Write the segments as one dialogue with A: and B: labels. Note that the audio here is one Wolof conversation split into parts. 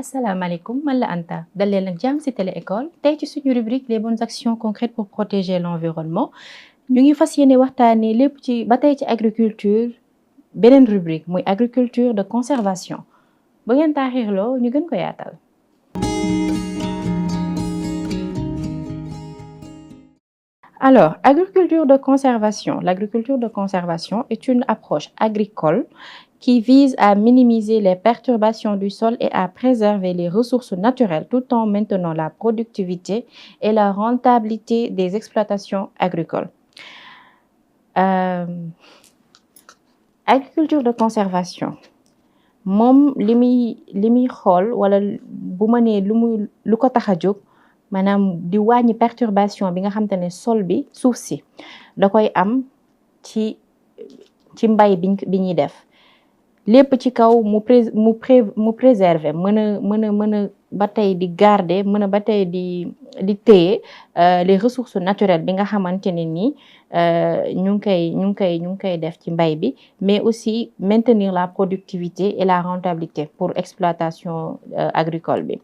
A: asalaamaaleykum man la Anta dal leen ak jàmm ci Télé École tey ci suñu rubrique les bonnes actions concrètes pour protéger l'environnement ñu ngi fas yéene waxtaanee lépp ci ba tey ci agriculture beneen rubrique muy agriculture de conservation ba ngeen taaxirloo ñu gën ko yaatal. Alors, agriculture de conservation. L'agriculture de conservation est une approche agricole qui vise à minimiser les perturbations du sol et à préserver les ressources naturelles tout en maintenant la productivité et la rentabilité des exploitations agricoles. Agriculture de conservation moom li muy xool wala bu ma nee lu ko tax a jóg maanaam di wàññi perturbation bi nga xamante ne sol bi suuf si da koy am ci mbay bi ñuy def lépp ci kaw mu préserver mën a ba tey di garder mën a ba tey di téye les ressources naturelles bi nga xamante ne nii ñu ngi koy def ci mbay bi mais aussi maintenir la productivité et la rentabilité pour exploitation agricole bi.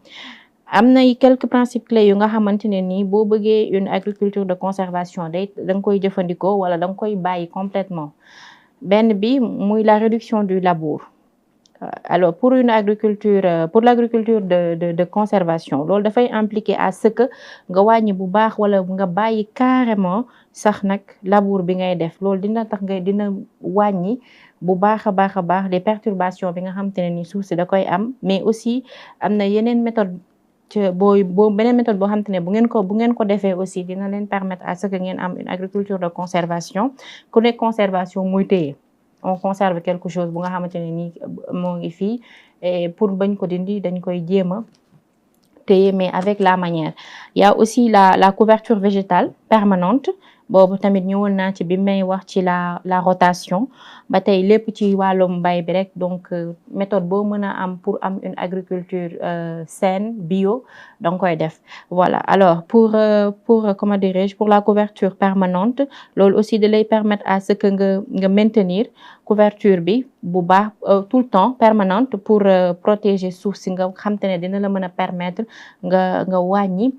A: am na quelques principes clés yu nga xamante ne nii boo bëggee une agriculture de conservation da nga koy jëfandikoo wala da nga koy bàyyi complètement benn bi muy la réduction du labour. Alors pour l'agriculture de conservation loolu dafay impliquer à ce que nga wàññi bu baax wala nga bàyyi carrément sax nag labour bi ngay def loolu dina tax dina wàññi bu baax a baax les perturbations bi nga xamante ne ni suuf si da koy am mais aussi am na yeneen méthode beneen méthode boo xamante ne bu ngeen ko defee aussi dina leen permettre à ce que ngeen am une agriculture de conservation ku nekk conservation muy téye on conserve quelque chose bu nga xamante ne nii moo ngi fii et pour bañ ko dindi dañ koy jéem a téye mais avec la manière. Il y a aussi la couverture végétale permanente boobu tamit ñëwoon naa ci bi may wax ci la rotation ba tey lépp ci wàllum mbay bi rek donc méthode boo mën a am pour am une agriculture saine bio da nga koy def. Voilà alors pour comment dirais-je pour la couverture permanente loolu aussi da lay permettre à ce que nga maintenir couverture bi bu baax tout le temps permanente pour protéger suuf si nga xam te ne dina la mën a permettre nga wàññi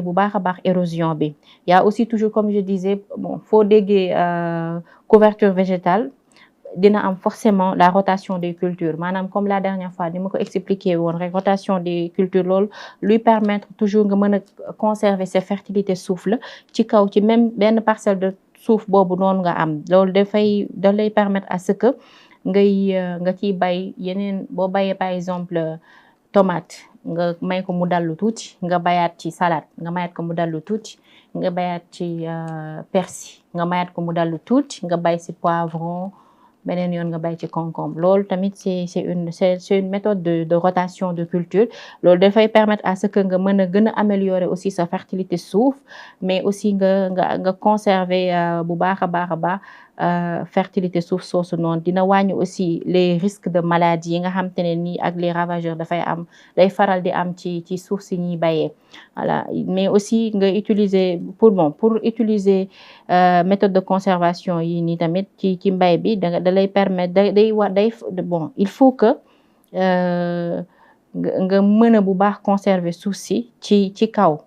A: bu baax a baax érosion bi. Il y a aussi toujours comme je disais foo déggee couverture végétale dina am forcément la rotation des cultures maanaam comme la dernière fois ni ma ko expliqué woon rek rotation des cultures loolu lui permettre toujours nga mën a conserver sa fertilité suuf la ci kaw ci même benn parcelle de suuf boobu noonu nga am loolu da lay permettre à ce que nga ciy bay yeneen boo bayee par exemple tomate nga may ko mu dallu tuuti nga bayaat ci salade nga mayaat ko mu dallu tuuti nga bayaat ci persil nga mayaat ko mu dallu tuuti nga bay ci poivron beneen yoon nga bay ci concombre loolu tamit c'est une méthode de rotation de culture loolu dafay permettre à ce que nga mën a gën a améliorer aussi sa fertilité suuf mais aussi nga conserver bu baax a baax fertilité suuf soosu noonu dina wàññi aussi les risques de maladies yi nga xam te ne nii ak les ravageurs day faral di am ci suuf si ñuy bayee voilà mais aussi nga utiliser pour utiliser méthode de conservation yi nii tamit ci mbay bi da lay permettre il faut que nga mën a bu baax conserver suuf si ci kaw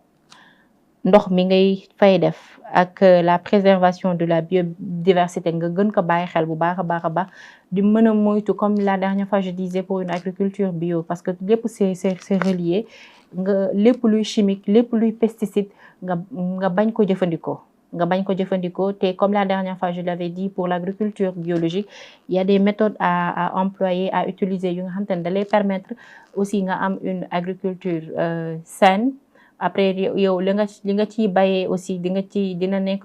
A: ndox mi ngay fay def ak la préservation de la biodiversité nga gën ko bàyyi xel bu baax a baax di mën a moytu comme la dernière fois je disais pour une agriculture bio parce que lépp c'est relié nga lépp luy chimique lépp luy pesticide nga bañ ko jëfandikoo te comme la dernière fois je l'avais dit pour l'agriculture biologique il y a des méthodes à employer à utiliser yu nga xam te ne da lay permettre aussi nga am une agriculture saine après yow li nga ciy bayee aussi dina nekk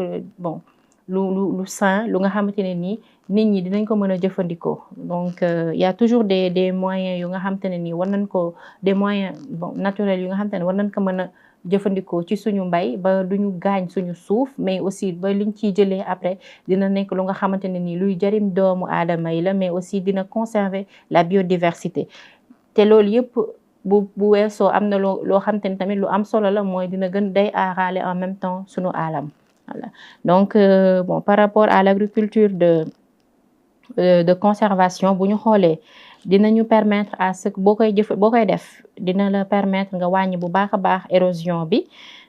A: lu sain lu nga xamante ne nii nit ñi dinañ ko mën a jëfandikoo donc il y a toujours des moyens yu nga xamante ne nii war nañ ko des moyens naturels yu nga xamante ne war nañ ko mën a jëfandikoo ci suñu mbay ba duñu gaañ suñu suuf mais aussi ba liñ ciy jëlee après dina nekk lu nga xamante ne nii luy jariñ doomu aadama yi la mais aussi dina conserver la biodiversité te loolu yëpp bu weesoo am na loo xamante ne tamit lu am solo la mooy dina gën day aaraale en même temps sunu alam voilà donc par rapport à l'agriculture de conservation bu ñu xoolee dinañu permettre à ce que boo koy def dina la permettre nga wàññi bu baax a baax érosion bi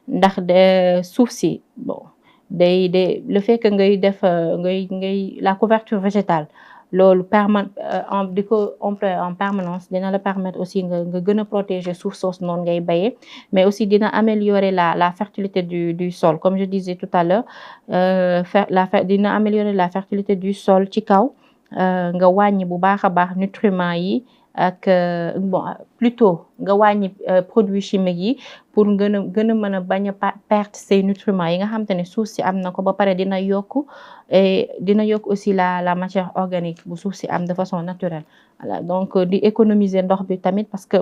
A: ndax de suuf si bon day le fait que ngay def ngay la couverture végétale loolu di ko employer en permanence dina la permettre aussi nga gën a protéger suuf soosu noonu ngay bayee mais aussi dina améliorer la fertilité du sol comme je disais tout à l'heure dina améliorer la fertilité du sol ci kaw nga wàññi bu baax a baax nutriments yi ak plutôt nga wàññi produits chimiques yi pour gën a mën a bañ a perte ces nutriments yi nga xam te ne suuf si am na ko ba pare dina yokk aussi la matière organique bu suuf si am de façon naturelle voilà donc di économiser ndox bi tamit parce que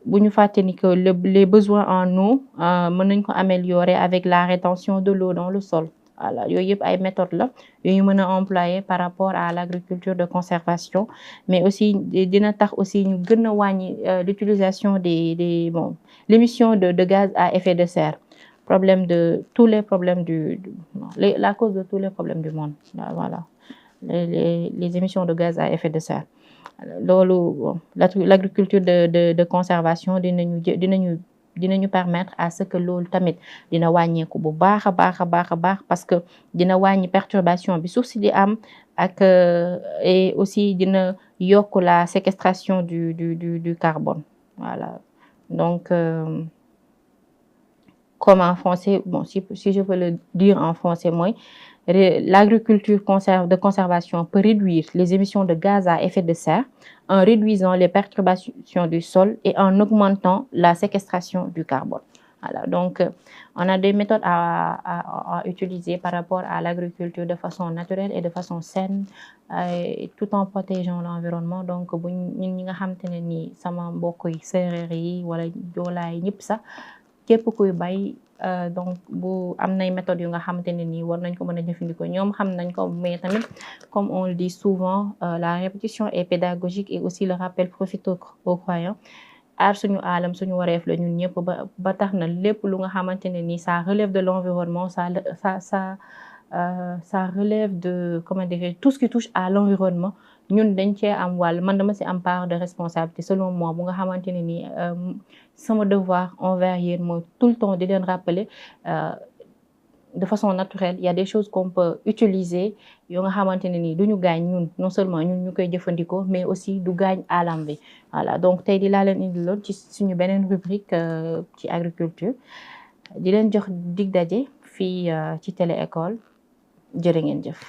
A: bu ñu fàtte ni que les besoins en eau mën nañ ko améliorer avec la rétention de l'eau dans le sol voilà yooyu yëpp ay méthodes la yu ñu mën a employer par rapport à l'agriculture de conservation mais aussi dina tax aussi ñu gën a wàññi l'utilisation l'émission de gaz à effet de serre tous les problèmes la cause de tous les problèmes du monde voilà les émissions de gaz à effet de serre loolu l'agriculture de conservation dinañu permettre à ce que loolu tamit dina wàññeeku bu baax a baax parce que dina wàññi perturbation bi suuf si di am ak et aussi dina yokk la séquestration du carbone voilà donc comme en français si je peux le dire en français mooy l'agriculture de conservation peut réduire les émissions de gaz à effet de serre en réduisant les perturbations du sol et en augmentant la séquestration du carbone. Voilà, donc on a des méthodes à utiliser par rapport à l'agriculture de façon naturelle et de façon saine tout en protégeant l'environnement. Donc ñun ñi nga xamante ne ni sama mbokk yi séeréer yi wala joolaa yi ñëpp sax képp kuy bay donc bu am nay méthodes yu nga xamante ne nii war nañ ko mën a jëfandikoo ñoom xam nañ ko mais tamit comme on le dit souvent la répétition est pédagogique et aussi le rappel profite aux croyants aar suñu aalam suñu wareef la ñun ñëpp ba tax na lépp lu nga xamante ne nii ça relève de l'environnement ça relève de comment dire tout ce qui touche à l'environnement ñun dañ cee am wàll man dama ci am part de responsabilité selon moi bu nga xamante ne nii sama devoir envers yéen mooy tout le temps di leen rappeler de façon naturelle il y a des choses qu'on peut utiliser yoo nga xamante ne nii du ñu gaañ ñun non seulement ñun ñu koy jëfandikoo mais aussi du gaañ alam bi voilà donc tey di laa leen indiloon ci suñu beneen rubrique ci agriculture di leen jox dig daje fii ci Télé École jërë ngeen jëf